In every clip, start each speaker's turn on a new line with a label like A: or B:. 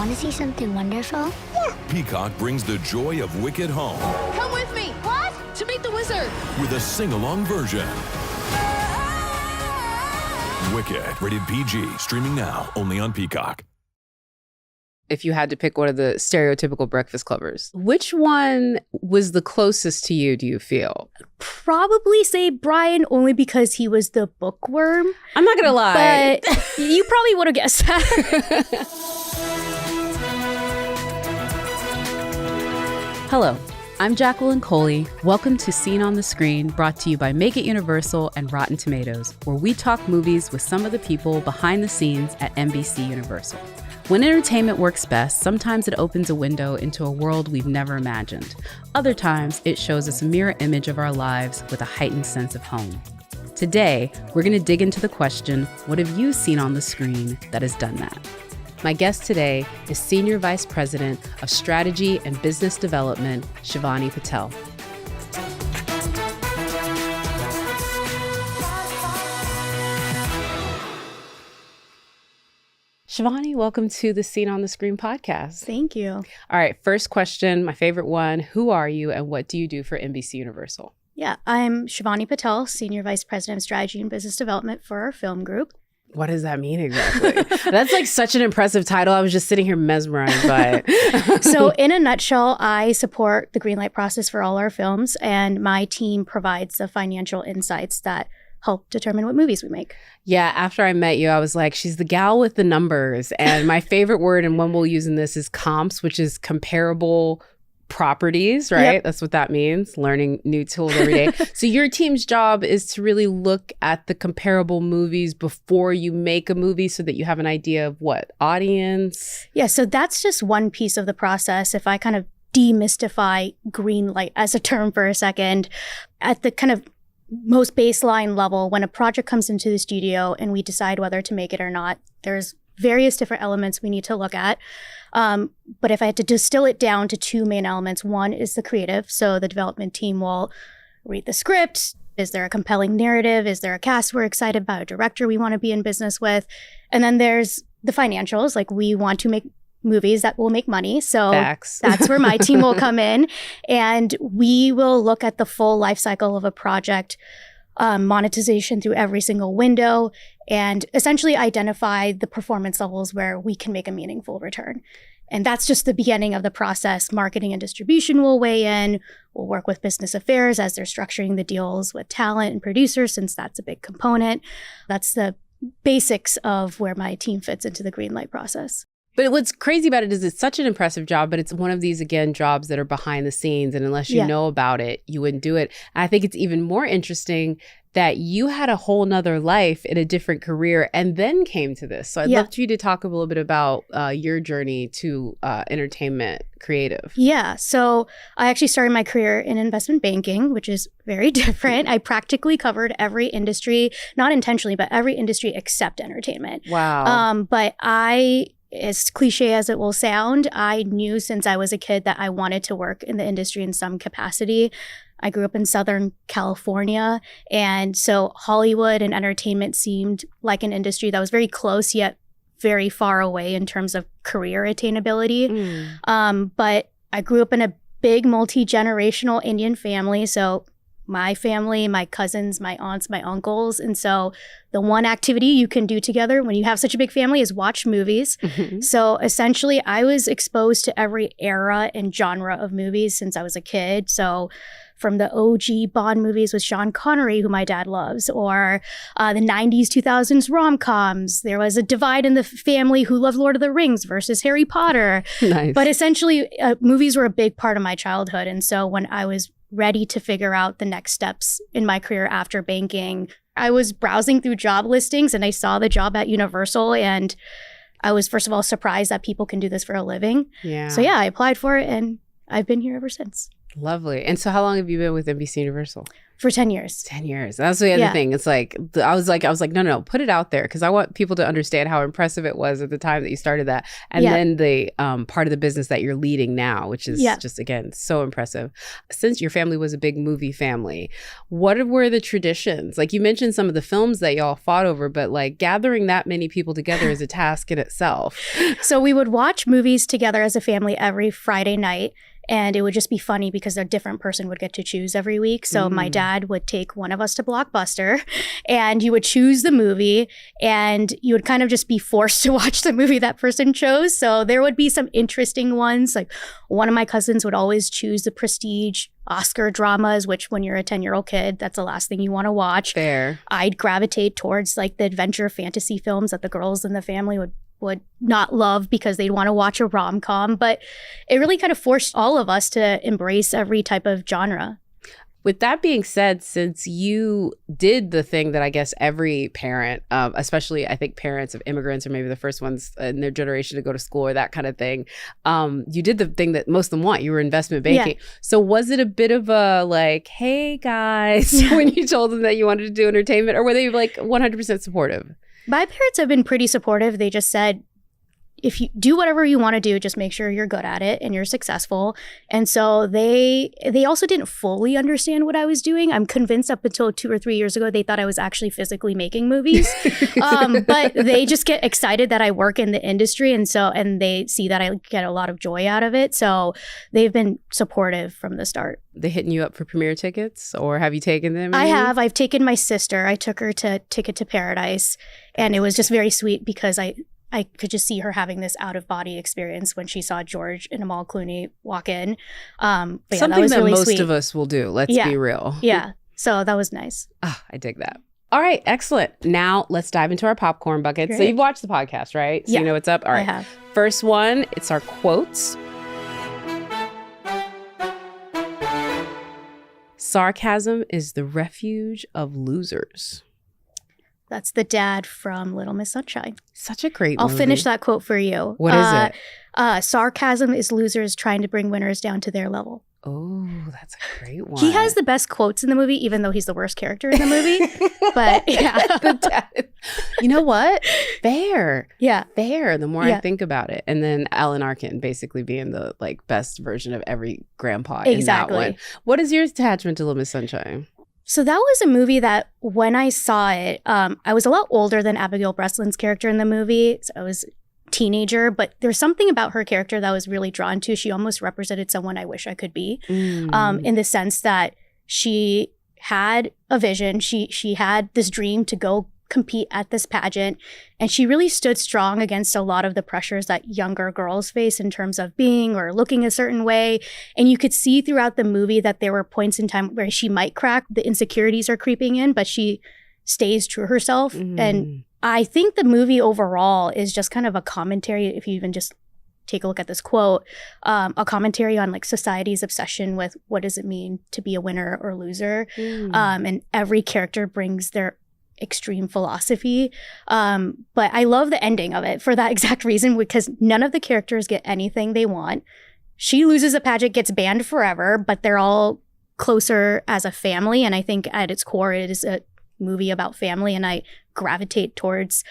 A: Want to see something wonderful?
B: Peacock brings the joy of Wicked home.
C: Come with me. What? To meet the wizard.
B: With a sing-along version. Wicked, rated PG, streaming now, only on Peacock.
D: If you had to pick one of the stereotypical Breakfast Clubbers, which one was the closest to you, do you feel?
E: Probably say Brian, only because he was the bookworm.
D: I'm not gonna lie.
E: But you probably would have guessed that.
D: Hello, I'm Jacqueline Coley. Welcome to Scene on the Screen, brought to you by Make It Universal and Rotten Tomatoes, where we talk movies with some of the people behind the scenes at NBC Universal. When entertainment works best, sometimes it opens a window into a world we've never imagined. Other times, it shows us a mirror image of our lives with a heightened sense of home. Today, we're going to dig into the question, what have you seen on the screen that has done that? My guest today is Senior Vice President of Strategy and Business Development, Shivani Patel. Shivani, welcome to the Scene on the Screen podcast.
E: Thank you.
D: All right, first question, my favorite one. Who are you and what do you do for NBC Universal?
E: Yeah, I'm Shivani Patel, Senior Vice President of Strategy and Business Development for our film group.
D: What does that mean exactly? That's like such an impressive title. I was just sitting here mesmerized by it.
E: So in a nutshell, I support the greenlight process for all our films, and my team provides the financial insights that help determine what movies we make.
D: Yeah, after I met you, I was like, she's the gal with the numbers. And my favorite word, and one we'll use in this, is comps, which is comparable properties, right?
E: Yep.
D: That's what that means, learning new tools every day. So your team's job is to really look at the comparable movies before you make a movie so that you have an idea of what audience?
E: Yeah, so that's just one piece of the process. If I kind of demystify greenlight as a term for a second, at the kind of most baseline level, when a project comes into the studio and we decide whether to make it or not, there's various different elements we need to look at. But if I had to distill it down to two main elements, one is the creative. So the development team will read the script. Is there a compelling narrative? Is there a cast we're excited about, a director we want to be in business with? And then there's the financials. Like, we want to make movies that will make money. So that's where my team will come in. And we will look at the full life cycle of a project, monetization through every single window, and essentially identify the performance levels where we can make a meaningful return. And that's just the beginning of the process. Marketing and distribution will weigh in. We'll work with business affairs as they're structuring the deals with talent and producers, since that's a big component. That's the basics of where my team fits into the greenlight process.
D: But what's crazy about it is it's such an impressive job, but it's one of these, again, jobs that are behind the scenes. And unless you know about it, you wouldn't do it. And I think it's even more interesting that you had a whole nother life in a different career and then came to this. So I'd love for you to talk a little bit about your journey to entertainment creative.
E: Yeah. So I actually started my career in investment banking, which is very different. I practically covered every industry, not intentionally, but every industry except entertainment.
D: Wow.
E: But as cliche as it will sound, I knew since I was a kid that I wanted to work in the industry in some capacity. I grew up in Southern California, and so Hollywood and entertainment seemed like an industry that was very close yet very far away in terms of career attainability. But I grew up in a big multi-generational Indian family, so my family, my cousins, my aunts, my uncles. And so the one activity you can do together when you have such a big family is watch movies. Mm-hmm. So essentially, I was exposed to every era and genre of movies since I was a kid. So from the OG Bond movies with Sean Connery, who my dad loves, or the 90s, 2000s rom-coms. There was a divide in the family who loved Lord of the Rings versus Harry Potter.
D: Nice.
E: But essentially, movies were a big part of my childhood. And so when I was ready to figure out the next steps in my career after banking, I was browsing through job listings and I saw the job at Universal, and I was, first of all, surprised that people can do this for a living.
D: Yeah.
E: So I applied for it and I've been here ever since.
D: Lovely. And so how long have you been with NBC Universal?
E: For 10 years.
D: 10 years. That's the other thing. It's like, I was like, no, put it out there because I want people to understand how impressive it was at the time that you started that. And then the part of the business that you're leading now, which is just, again, so impressive. Since your family was a big movie family, what were the traditions? Like you mentioned some of the films that y'all fought over, but like gathering that many people together is a task in itself.
E: So we would watch movies together as a family every Friday night. And it would just be funny because a different person would get to choose every week. So my dad would take one of us to Blockbuster and you would choose the movie and you would kind of just be forced to watch the movie that person chose. So there would be some interesting ones. Like one of my cousins would always choose the prestige Oscar dramas, which when you're a 10-year-old kid, that's the last thing you want to watch.
D: Fair.
E: I'd gravitate towards like the adventure fantasy films that the girls in the family would not love because they'd want to watch a rom-com. But it really kind of forced all of us to embrace every type of genre.
D: With that being said, since you did the thing that I guess every parent, especially I think parents of immigrants or maybe the first ones in their generation to go to school or that kind of thing, you did the thing that most of them want. You were investment banking. Yeah. So was it a bit of a like, hey guys, when you told them that you wanted to do entertainment, or were they like 100% supportive?
E: My parents have been pretty supportive. They just said, if you do whatever you want to do, just make sure you're good at it and you're successful. And so they also didn't fully understand what I was doing. I'm convinced up until 2 or 3 years ago, they thought I was actually physically making movies. But they just get excited that I work in the industry. And they see that I get a lot of joy out of it. So they've been supportive from the start.
D: They hitting you up for premiere tickets, or have you taken them?
E: I have. I've taken my sister. I took her to Ticket to Paradise. And it was just very sweet because I could just see her having this out-of-body experience when she saw George and Amal Clooney walk in. But yeah,
D: something
E: that was
D: that
E: really
D: most
E: sweet.
D: of us will do. Let's be real.
E: Yeah. So that was nice.
D: Oh, I dig that. All right, excellent. Now let's dive into our popcorn bucket.
E: Great.
D: So you've watched the podcast, right? So you know what's up? All right.
E: I have.
D: First one, it's our quotes. Sarcasm is the refuge of losers.
E: That's the dad from Little Miss Sunshine.
D: Such a great
E: I'll
D: movie.
E: finish that quote for you.
D: What is it?
E: Sarcasm is losers trying to bring winners down to their level.
D: Oh, that's a great one.
E: He has the best quotes in the movie, even though he's the worst character in the movie. But yeah.
D: The dad. You know what? Fair.
E: Yeah.
D: Fair. The more I think about it. And then Alan Arkin basically being the like best version of every grandpa in that one. What is your attachment to Little Miss Sunshine?
E: So that was a movie that when I saw it, I was a lot older than Abigail Breslin's character in the movie. So I was a teenager, but there's something about her character that I was really drawn to. She almost represented someone I wish I could be, in the sense that she had a vision. She had this dream to go compete at this pageant, and she really stood strong against a lot of the pressures that younger girls face in terms of being or looking a certain way. And you could see throughout the movie that there were points in time where she might crack, the insecurities are creeping in, but she stays true to herself. And I think the movie overall is just kind of a commentary, if you even just take a look at this quote, a commentary on like society's obsession with what does it mean to be a winner or loser. And every character brings their extreme philosophy. But I love the ending of it for that exact reason, because none of the characters get anything they want. She loses a pageant, gets banned forever, but they're all closer as a family. And I think at its core, it is a movie about family, and I gravitate towards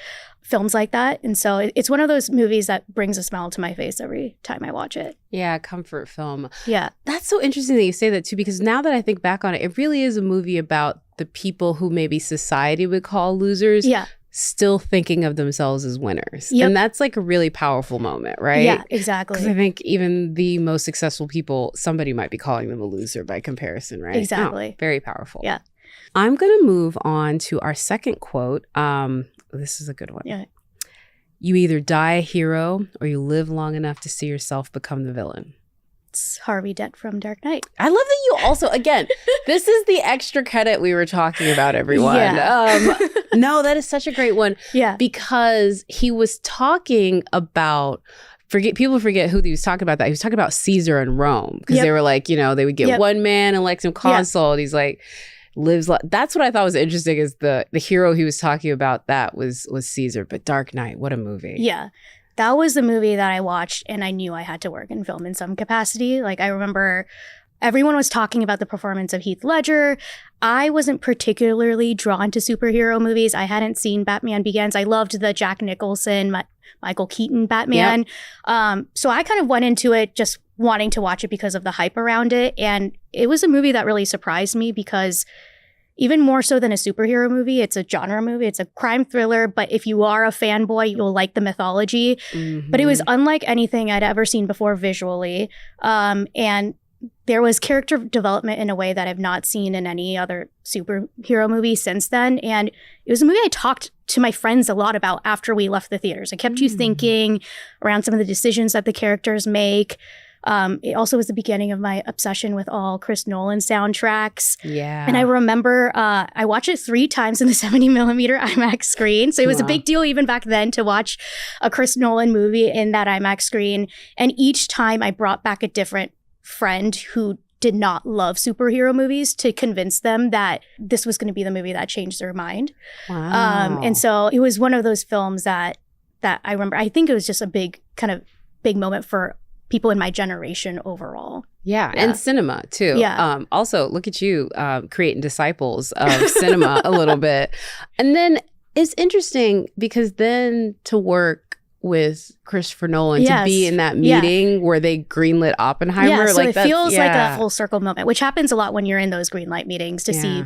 E: films like that. And so it's one of those movies that brings a smile to my face every time I watch it.
D: Yeah, comfort film.
E: Yeah.
D: That's so interesting that you say that too, because now that I think back on it, it really is a movie about the people who maybe society would call losers.
E: Yeah.
D: Still thinking of themselves as winners. Yep. And that's like a really powerful moment, right?
E: Yeah, exactly.
D: Because I think even the most successful people, somebody might be calling them a loser by comparison, right?
E: Exactly.
D: Oh, very powerful.
E: Yeah.
D: I'm going to move on to our second quote. This is a good one.
E: Yeah.
D: You either die a hero or you live long enough to see yourself become the villain.
E: It's Harvey Dent from Dark Knight.
D: I love that you also, again, this is the extra credit we were talking about, everyone.
E: Yeah.
D: No, that is such a great one.
E: Yeah.
D: Because he was talking about, people forget who he was talking about that. He was talking about Caesar and Rome. Because they were like, you know, they would get one man, elect him consul. And he's like, that's what I thought was interesting, is the hero he was talking about that was Caesar. But Dark Knight, what a movie.
E: Yeah. That was the movie that I watched and I knew I had to work in film in some capacity. Like I remember everyone was talking about the performance of Heath Ledger. I wasn't particularly drawn to superhero movies. I hadn't seen Batman Begins. I loved the Jack Nicholson, Michael Keaton Batman. So I kind of went into it just wanting to watch it because of the hype around it. And it was a movie that really surprised me because even more so than a superhero movie, it's a genre movie. It's a crime thriller. But if you are a fanboy, you'll like the mythology. But it was unlike anything I'd ever seen before visually. And there was character development in a way that I've not seen in any other superhero movie since then. And it was a movie I talked to my friends a lot about after we left the theaters. It kept you thinking around some of the decisions that the characters make. It also was the beginning of my obsession with all Chris Nolan soundtracks.
D: Yeah.
E: And I remember I watched it 3 times in the 70 millimeter IMAX screen. So it was a big deal even back then to watch a Chris Nolan movie in that IMAX screen. And each time I brought back a different friend who did not love superhero movies to convince them that this was going to be the movie that changed their mind.
D: Wow.
E: And so it was one of those films that I remember. I think it was just a big moment for people in my generation overall.
D: Yeah, and cinema too.
E: Yeah.
D: Also, look at you creating disciples of cinema a little bit. And then it's interesting because then to work with Christopher Nolan, to be in that meeting where they greenlit Oppenheimer.
E: Yeah, so
D: like
E: it feels like a full circle moment, which happens a lot when you're in those greenlight meetings to see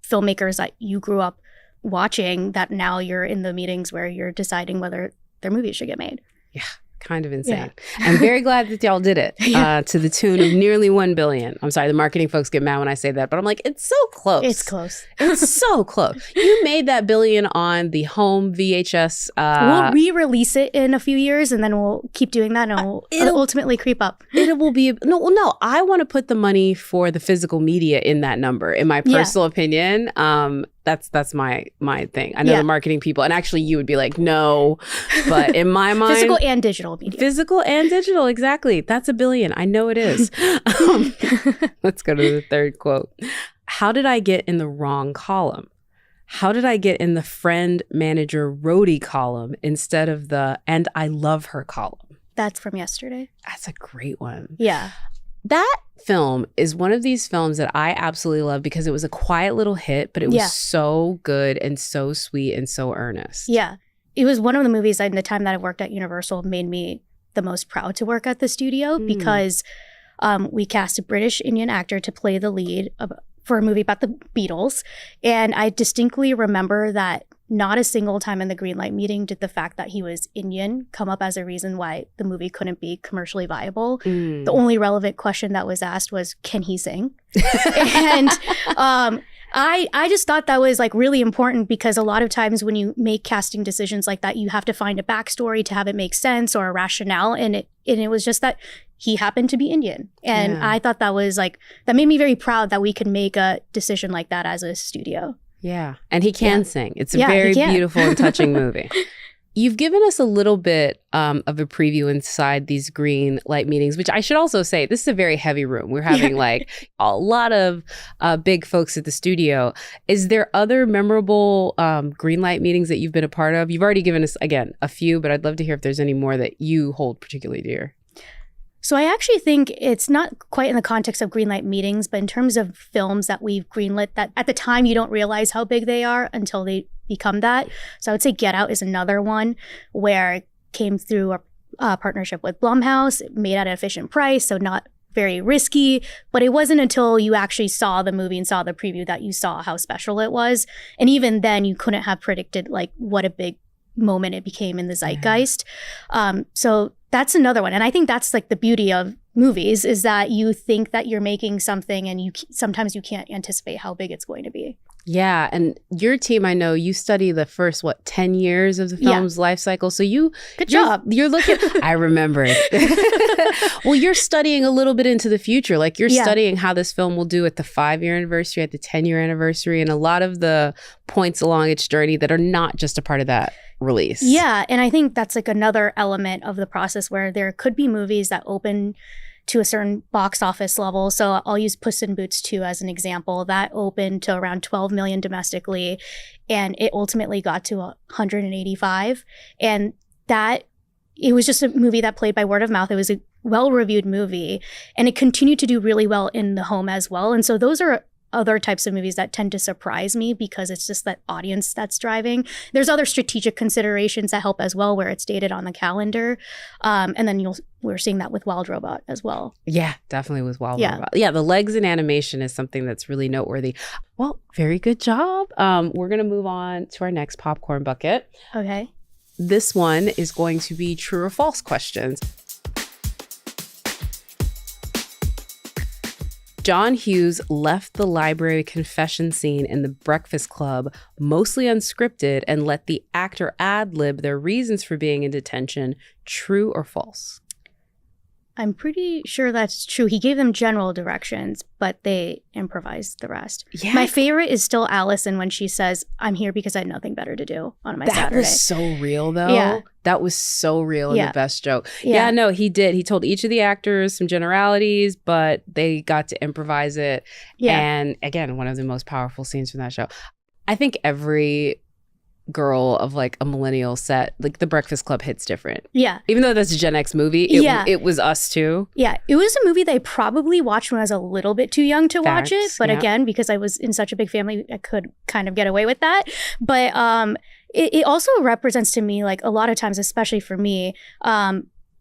E: filmmakers that you grew up watching that now you're in the meetings where you're deciding whether their movies should get made.
D: Yeah. Kind of insane. I'm very glad that y'all did it to the tune of nearly 1 billion. I'm sorry, the marketing folks get mad when I say that, but I'm like, it's so close.
E: It's close.
D: It's so close. You made that billion on the home VHS.
E: We'll re-release it in a few years and then we'll keep doing that and it'll ultimately creep up.
D: It will be, no, I want to put the money for the physical media in that number, in my personal opinion. That's my thing. I know the marketing people, and actually you would be like, no, but in my mind,
E: physical and digital media.
D: Physical and digital, exactly. That's $1 billion. I know it is. Let's go to the third quote. How did I get in the wrong column? How did I get in the friend, manager, roadie column instead of the and I love her column?
E: That's from yesterday.
D: That's a great one.
E: Yeah.
D: That film is one of these films that I absolutely love because it was a quiet little hit, but it was so good and so sweet and so earnest.
E: Yeah. It was one of the movies in the time that I worked at Universal made me the most proud to work at the studio because we cast a British Indian actor to play the lead for a movie about the Beatles. And I distinctly remember that not a single time in the greenlight meeting did the fact that he was Indian come up as a reason why the movie couldn't be commercially viable. The only relevant question that was asked was, can he sing? And I just thought that was like really important because a lot of times when you make casting decisions like that, you have to find a backstory to have it make sense or a rationale. And it was just that he happened to be Indian. And I thought that was like, that made me very proud that we could make a decision like that as a studio.
D: Yeah. And he can sing. It's a very beautiful and touching movie. You've given us a little bit of a preview inside these green light meetings, which I should also say, this is a very heavy room. We're having like a lot of big folks at the studio. Is there other memorable green light meetings that you've been a part of? You've already given us, again, a few, but I'd love to hear if there's any more that you hold particularly dear.
E: So I actually think it's not quite in the context of greenlight meetings, but in terms of films that we've greenlit that at the time you don't realize how big they are until they become that. So I would say Get Out is another one where it came through a partnership with Blumhouse, made at an efficient price, so not very risky. But it wasn't until you actually saw the movie and saw the preview that you saw how special it was. And even then you couldn't have predicted like what a big moment it became in the zeitgeist. So that's another one. And I think that's like the beauty of movies is that you think that you're making something and sometimes you can't anticipate how big it's going to be.
D: Yeah. And your team, I know you study the first, 10 years of the film's life cycle. So
E: Good job.
D: You're looking, I remember it. Well, you're studying a little bit into the future. Like you're studying how this film will do at the 5-year anniversary, at the 10-year anniversary, and a lot of the points along its journey that are not just a part of that release.
E: Yeah. And I think that's like another element of the process where there could be movies that open to a certain box office level. So I'll use Puss in Boots 2 as an example. That opened to around 12 million domestically, and it ultimately got to 185. And that it was just a movie that played by word of mouth. It was a well-reviewed movie, and it continued to do really well in the home as well. And so those are other types of movies that tend to surprise me because it's just that audience that's driving. There's other strategic considerations that help as well, where it's dated on the calendar. And then we're seeing that with Wild Robot as well.
D: Yeah, definitely with Wild Robot. Yeah, the legs in animation is something that's really noteworthy. Well, very good job. We're going to move on to our next popcorn bucket.
E: Okay.
D: This one is going to be true or false questions. John Hughes left the library confession scene in The Breakfast Club mostly unscripted and let the actor ad-lib their reasons for being in detention. True or false?
E: I'm pretty sure that's true. He gave them general directions, but they improvised the rest.
D: Yeah.
E: My favorite is still Allison when she says, "I'm here because I had nothing better to do on my Saturday."
D: That was so real, though.
E: Yeah.
D: That was so real and the best joke.
E: Yeah.
D: Yeah, no, he did. He told each of the actors some generalities, but they got to improvise it.
E: Yeah.
D: And again, one of the most powerful scenes from that show. I think every girl of like a millennial set, like The Breakfast Club hits different.
E: Yeah.
D: Even though that's a Gen X movie, it was us too.
E: Yeah. It was a movie that I probably watched when I was a little bit too young to watch it. But again, because I was in such a big family, I could kind of get away with that. But it also represents to me, like a lot of times, especially for me,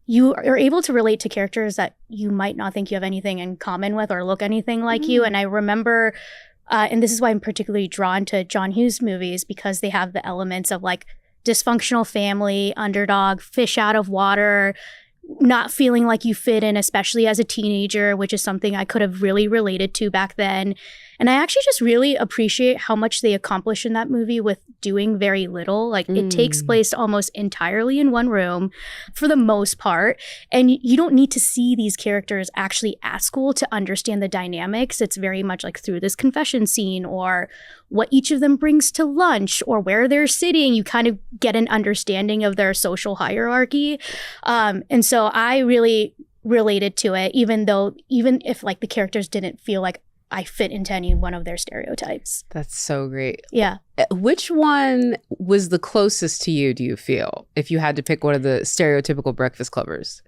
E: you are able to relate to characters that you might not think you have anything in common with or look anything like you. And I remember... and this is why I'm particularly drawn to John Hughes movies, because they have the elements of like dysfunctional family, underdog, fish out of water, not feeling like you fit in, especially as a teenager, which is something I could have really related to back then. And I actually just really appreciate how much they accomplish in that movie with doing very little. Like it takes place almost entirely in one room for the most part. And you don't need to see these characters actually at school to understand the dynamics. It's very much like through this confession scene or what each of them brings to lunch or where they're sitting. You kind of get an understanding of their social hierarchy. And so I really related to it, even if like the characters didn't feel like I fit into any one of their stereotypes.
D: That's so great.
E: Yeah.
D: Which one was the closest to you, do you feel, if you had to pick one of the stereotypical Breakfast Clubbers?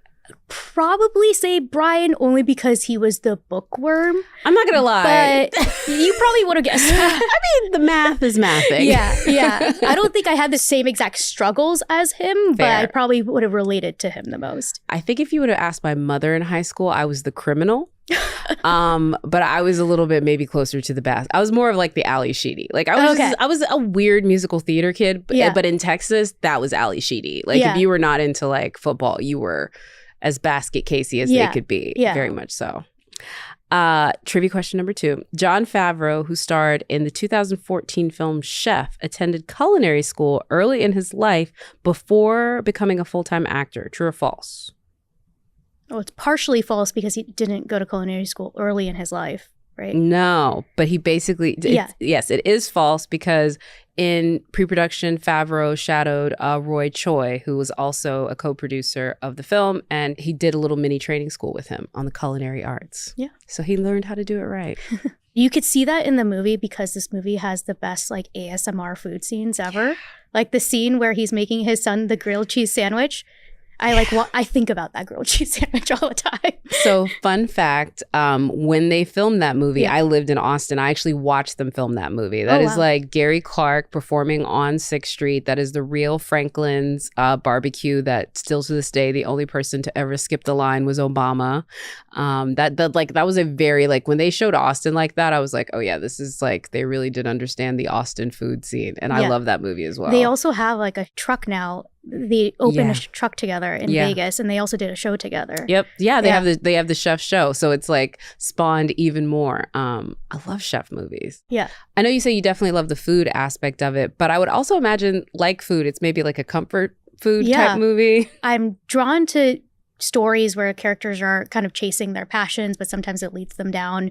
E: Probably say Brian, only because he was the bookworm.
D: I'm not going to lie.
E: But you probably would have guessed.
D: I mean, the math is mathing.
E: Yeah. I don't think I had the same exact struggles as him, but I probably would have related to him the most.
D: I think if you would have asked my mother in high school, I was the criminal. But I was a little bit maybe closer to the best. I was more of like the Ali Sheedy. Like I was a weird musical theater kid, but in Texas, that was Ali Sheedy. Like if you were not into like football, you were as basket casey as they could be. Very much so. Trivia question number 2. Jon Favreau, who starred in the 2014 film Chef, attended culinary school early in his life before becoming a full-time actor. True or false?
E: Oh, it's partially false because he didn't go to culinary school early in his life, right?
D: No, but he basically... Yes, it is false because in pre-production, Favreau shadowed Roy Choi, who was also a co-producer of the film, and he did a little mini training school with him on the culinary arts.
E: Yeah.
D: So he learned how to do it right.
E: You could see that in the movie because this movie has the best like ASMR food scenes ever. Like the scene where he's making his son the grilled cheese sandwich. I think about that grilled cheese sandwich all the time.
D: So fun fact, when they filmed that movie, I lived in Austin. I actually watched them film that movie. That is like Gary Clark performing on 6th Street. That is the real Franklin's barbecue that still to this day, the only person to ever skip the line was Obama. That was a very, like when they showed Austin like that, I was like, oh yeah, this is like, they really did understand the Austin food scene. And I love that movie as well.
E: They also have like a truck now. They opened a truck together in Vegas, and they also did a show together.
D: Yep. Yeah, they have the chef show, so it's like spawned even more. I love chef movies.
E: Yeah.
D: I know you say you definitely love the food aspect of it, but I would also imagine, like food, it's maybe like a comfort food type movie.
E: I'm drawn to stories where characters are kind of chasing their passions, but sometimes it leads them down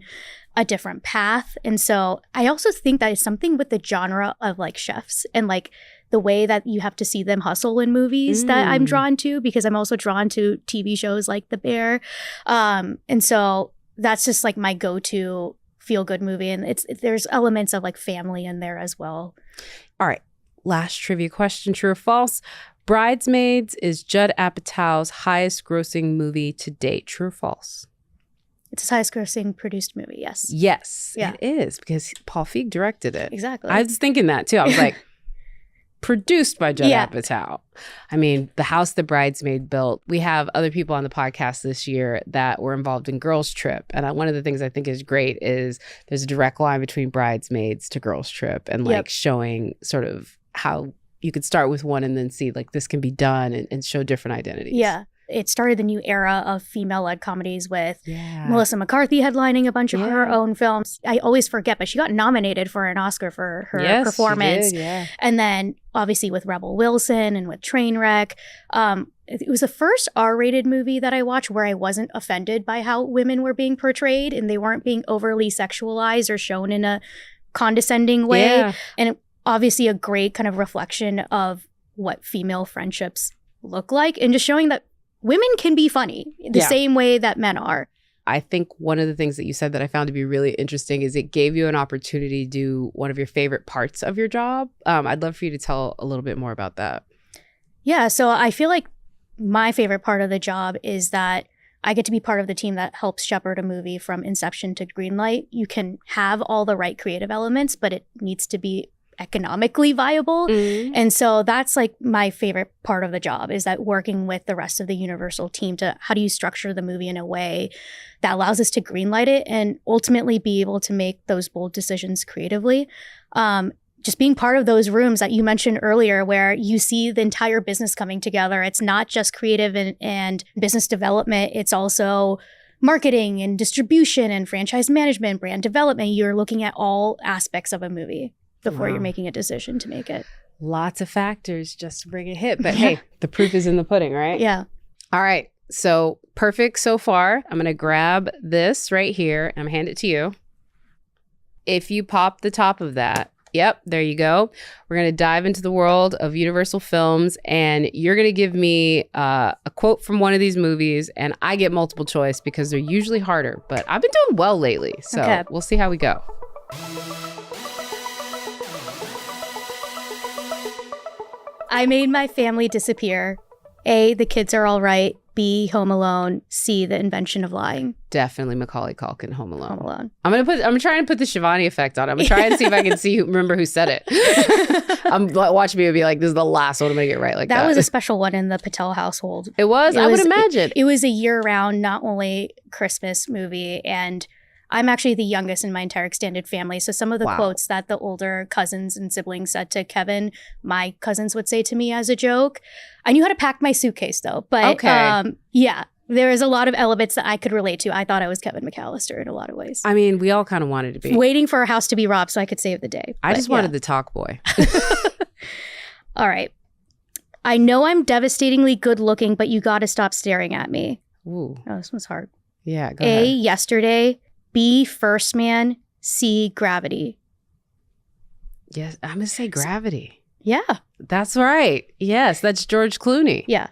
E: a different path. And so I also think that is something with the genre of like chefs and like the way that you have to see them hustle in movies that I'm drawn to, because I'm also drawn to TV shows like The Bear. And so that's just like my go-to feel-good movie. And there's elements of like family in there as well.
D: All right. Last trivia question, true or false. Bridesmaids is Judd Apatow's highest grossing movie to date. True or false?
E: It's his highest grossing produced movie, yes.
D: Yes,
E: Yeah.
D: it is because Paul Feig directed it.
E: Exactly.
D: I was thinking that too. I was like, produced by Judd
E: Yeah.
D: Apatow. I mean, the house the bridesmaid built. We have other people on the podcast this year that were involved in Girls Trip. And one of the things I think is great is there's a direct line between Bridesmaids to Girls Trip and like showing sort of how you could start with one and then see like this can be done and show different identities.
E: Yeah. It started the new era of female-led comedies with
D: Yeah.
E: Melissa McCarthy headlining a bunch of her own films. I always forget, but she got nominated for an Oscar for her performance.
D: She did, yeah.
E: And then obviously with Rebel Wilson and with Trainwreck. It was the first R-rated movie that I watched where I wasn't offended by how women were being portrayed and they weren't being overly sexualized or shown in a condescending way.
D: Yeah.
E: And obviously a great kind of reflection of what female friendships look like and just showing that women can be funny the same way that men are.
D: I think one of the things that you said that I found to be really interesting is it gave you an opportunity to do one of your favorite parts of your job. I'd love for you to tell a little bit more about that.
E: Yeah, so I feel like my favorite part of the job is that I get to be part of the team that helps shepherd a movie from inception to greenlight. You can have all the right creative elements, but it needs to be economically viable. And so that's like my favorite part of the job is that working with the rest of the Universal team to how do you structure the movie in a way that allows us to greenlight it and ultimately be able to make those bold decisions creatively. Just being part of those rooms that you mentioned earlier where you see the entire business coming together. It's not just creative and business development. It's also marketing and distribution and franchise management, brand development. You're looking at all aspects of a movie before you're making a decision to make it.
D: Lots of factors just to bring a hit. But hey, the proof is in the pudding, right?
E: Yeah.
D: All right. So perfect so far. I'm going to grab this right here and I'm going to hand it to you. If you pop the top of that, yep, there you go. We're going to dive into the world of Universal Films and you're going to give me a quote from one of these movies and I get multiple choice because they're usually harder, but I've been doing well lately. So we'll see how we go.
E: I made my family disappear. A, the kids are all right. B, Home Alone. C, the invention of lying.
D: Definitely Macaulay Culkin, Home Alone.
E: Home Alone.
D: I'm trying to put the Shivani effect on it. I'm gonna try and see if I can remember who said it. I'm watching me and be like, this is the last one I'm gonna get right like that.
E: That was a special one in the Patel household.
D: It was? I would imagine.
E: It was a year-round, not only Christmas movie, and I'm actually the youngest in my entire extended family. So some of the quotes that the older cousins and siblings said to Kevin, my cousins would say to me as a joke. I knew how to pack my suitcase though. But yeah, there is a lot of elements that I could relate to. I thought I was Kevin McAllister in a lot of ways.
D: I mean, we all kind of wanted to be.
E: Waiting for a house to be robbed so I could save the day.
D: I just wanted the talk boy.
E: All right. I know I'm devastatingly good looking, but you got to stop staring at me.
D: Ooh.
E: Oh, this one's hard.
D: Yeah, go
E: A,
D: ahead.
E: Yesterday. B, First Man. C, Gravity.
D: Yes, I'm going to say Gravity.
E: Yeah.
D: That's right. Yes, that's George Clooney.
E: Yeah.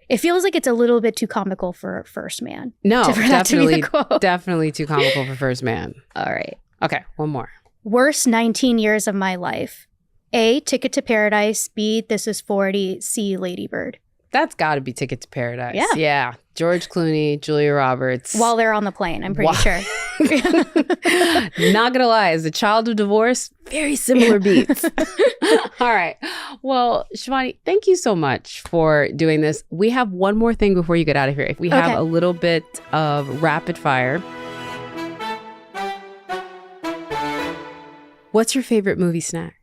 E: It feels like it's a little bit too comical for First Man.
D: No, definitely too comical for First Man.
E: All right.
D: Okay, one more.
E: Worst 19 years of my life. A, Ticket to Paradise. B, This Is 40. C, Lady Bird.
D: That's got to be Ticket to Paradise.
E: Yeah.
D: Yeah. George Clooney, Julia Roberts.
E: While they're on the plane, I'm pretty sure.
D: Not going to lie, as a child of divorce, very similar beats. All right. Well, Shivani, thank you so much for doing this. We have one more thing before you get out of here. If we have a little bit of rapid fire. What's your favorite movie snack?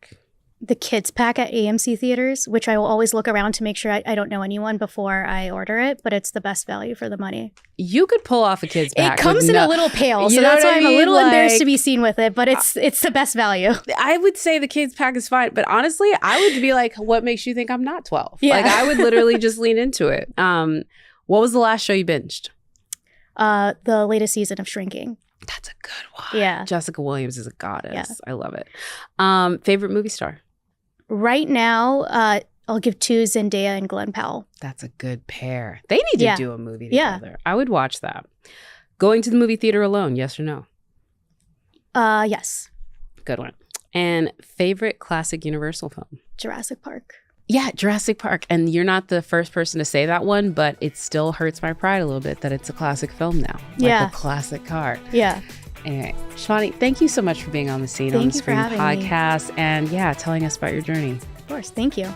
E: The kids pack at AMC theaters, which I will always look around to make sure I don't know anyone before I order it, but it's the best value for the money.
D: You could pull off a kids pack.
E: It comes in a little pail, so that's why I'm a little embarrassed to be seen with it, but it's the best value.
D: I would say the kids pack is fine, but honestly, I would be like, what makes you think I'm not 12?
E: Yeah.
D: Like, I would literally just lean into it. What was the last show you binged?
E: The latest season of Shrinking.
D: That's a good one.
E: Yeah.
D: Jessica Williams is a goddess.
E: Yeah.
D: I love it. Favorite movie star?
E: Right now, I'll give two, Zendaya and Glenn Powell.
D: That's a good pair. They need to do a movie together.
E: Yeah.
D: I would watch that. Going to the movie theater alone, yes or no?
E: Yes.
D: Good one. And favorite classic Universal film?
E: Jurassic Park.
D: Yeah, Jurassic Park. And you're not the first person to say that one, but it still hurts my pride a little bit that it's a classic film now. Like a classic car.
E: Yeah.
D: Anyway, Shivani, thank you so much for being on the Scene on the Screen podcast and telling us about your journey.
E: Of course. Thank you.